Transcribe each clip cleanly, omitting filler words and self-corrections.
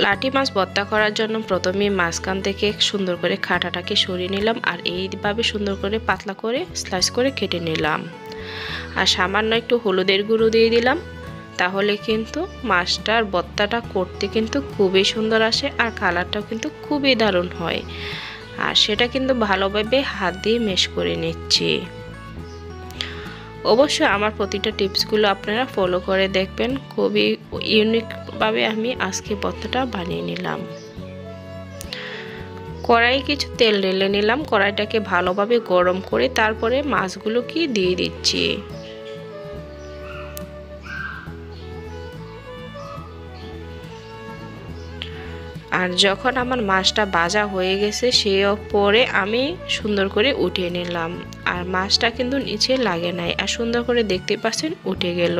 লাটি মাছ ভর্তা করার জন্য প্রথমে মাঝখান থেকে সুন্দর করে কাঁটাটাকে সরিয়ে নিলাম আর এইভাবে সুন্দর করে পাতলা করে স্লাইস করে কেটে নিলাম। আর সামান্য একটু হলুদের গুঁড়ো দিয়ে দিলাম, তাহলে কিন্তু মাছটার ভর্তাটা করতে কিন্তু খুবই সুন্দর আসে আর কালারটাও কিন্তু খুবই দারুণ হয়। আর সেটা কিন্তু ভালোভাবে হাত দিয়ে মেশ করে নিচ্ছি। অবশ্যই আমার প্রতিটা টিপসগুলো আপনারা ফলো করে দেখবেন, খুবই ইউনিকভাবে আমি আজকে ভর্তাটা বানিয়ে নিলাম। কড়াই কিছু তেল ঢেলে নিলাম, কড়াইটাকে ভালোভাবে গরম করে তারপরে মাছগুলোকে দিয়ে দিচ্ছি। আর যখন আমার মাছটা ভাজা হয়ে গেছে সেই পরে আমি সুন্দর করে উঠিয়ে নিলাম। আর মাছটা কিন্তু নিচে লাগে নাই, আর সুন্দর করে দেখতে পাচ্ছেন উঠে গেল।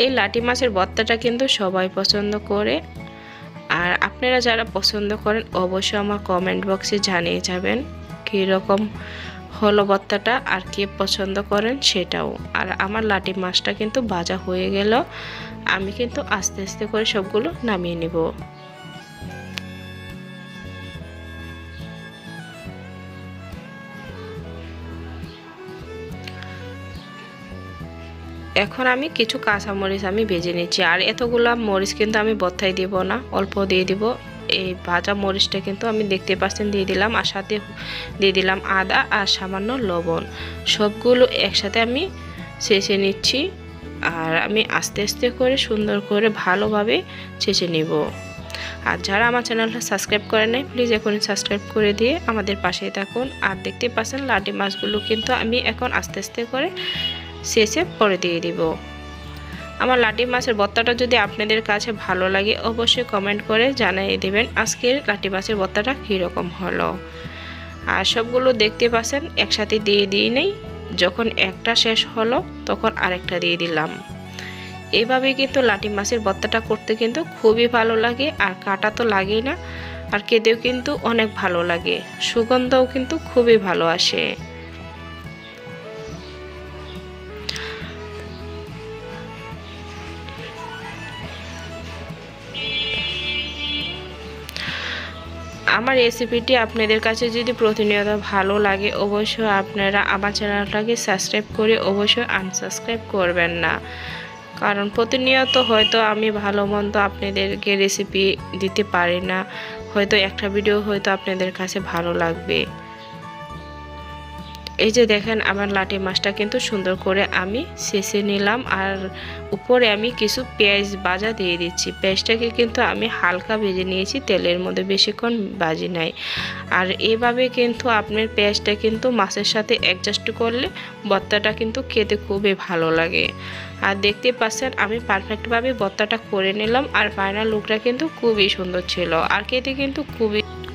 এই লাটি মাছের ভর্তাটা কিন্তু সবাই পছন্দ করে। আর আপনারা যারা পছন্দ করেন অবশ্যই আমার কমেন্ট বক্সে জানিয়ে যাবেন কীরকম হলো ভর্তাটা আর কে পছন্দ করেন সেটাও। আর আমার লাটি মাছটা কিন্তু ভাজা হয়ে গেল, আমি কিন্তু আস্তে আস্তে করে সবগুলো নামিয়ে নিব। এখন আমি কিছু কাঁচামরিচ আমি ভেজে নিচ্ছি। আর এতগুলা মরিচ কিন্তু আমি ভর্তায় দিব না, অল্প দিয়ে দিব। এই ভাজা মরিচটা কিন্তু আমি দেখতে পাচ্ছেন দিয়ে দিলাম, আর সাথে দিয়ে দিলাম আদা আর সামান্য লবণ। সবগুলো একসাথে আমি ছেঁচে নিচ্ছি। আর আমি আস্তে আস্তে করে সুন্দর করে ভালোভাবে ছেঁচে নিব। আর যারা আমার চ্যানেলটা সাবস্ক্রাইব করে নাই প্লিজ এখনই সাবস্ক্রাইব করে দিয়ে আমাদের পাশেই থাকুন। আর দেখতে পাচ্ছেন লাটি মাছগুলো কিন্তু আমি এখন আস্তে আস্তে করে শেষে পরে দিয়ে দিব। আমার লাটি মাছের ভর্তাটা যদি আপনাদের কাছে ভালো লাগে অবশ্যই কমেন্ট করে জানিয়ে দেবেন আজকের লাটি মাছের ভর্তাটা কীরকম হলো। আর সবগুলো দেখতে পাচ্ছেন একসাথে দিয়ে দিই নেই, যখন একটা শেষ হলো তখন আরেকটা দিয়ে দিলাম। এইভাবে কিন্তু লাটি মাছের ভর্তাটা করতে কিন্তু খুবই ভালো লাগে, আর কাটা তো লাগেই না, আর খেতেও কিন্তু অনেক ভালো লাগে, সুগন্ধও কিন্তু খুবই ভালো আসে। আমার রেসিপিটি আপনাদের কাছে যদি প্রতিনিয়ত ভালো লাগে অবশ্যই আপনারা আমার চ্যানেলটাকে সাবস্ক্রাইব করে অবশ্যই আনসাবস্ক্রাইব করবেন না, কারণ প্রতিনিয়ত হয়তো আমি ভালো মন্দ আপনাদেরকে রেসিপি দিতে পারি না, হয়তো একটা ভিডিও হয়তো আপনাদের কাছে ভালো লাগবে। এই যে দেখেন আমার লাটি মাছটা কিন্তু সুন্দর করে আমি ছেঁচে নিলাম, আর উপরে আমি কিছু পেঁয়াজ ভাজা দিয়ে দিচ্ছি। পেঁয়াজটাকে কিন্তু আমি হালকা ভেজে নিয়েছি, তেলের মধ্যে বেশিক্ষণ ভাজি নাই। আর এভাবে কিন্তু আপনার পেঁয়াজটা কিন্তু মাছের সাথে অ্যাডজাস্ট করলে ভর্তাটা কিন্তু খেতে খুবই ভালো লাগে। আর দেখতে পাচ্ছেন আমি পারফেক্টভাবে ভর্তাটা করে নিলাম, আর ফাইনাল লুকটা কিন্তু খুবই সুন্দর ছিল, আর খেতে কিন্তু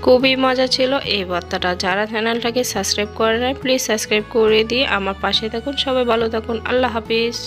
খুবই মজা ছিল এই ভর্তাটা। যারা চ্যানেলটাকে সাবস্ক্রাইব করে নাই প্লিজ সাবস্ক্রাইব করে দিয়ে আমার পাশে থাকুন। সবাই ভালো থাকুন, আল্লাহ হাফিজ।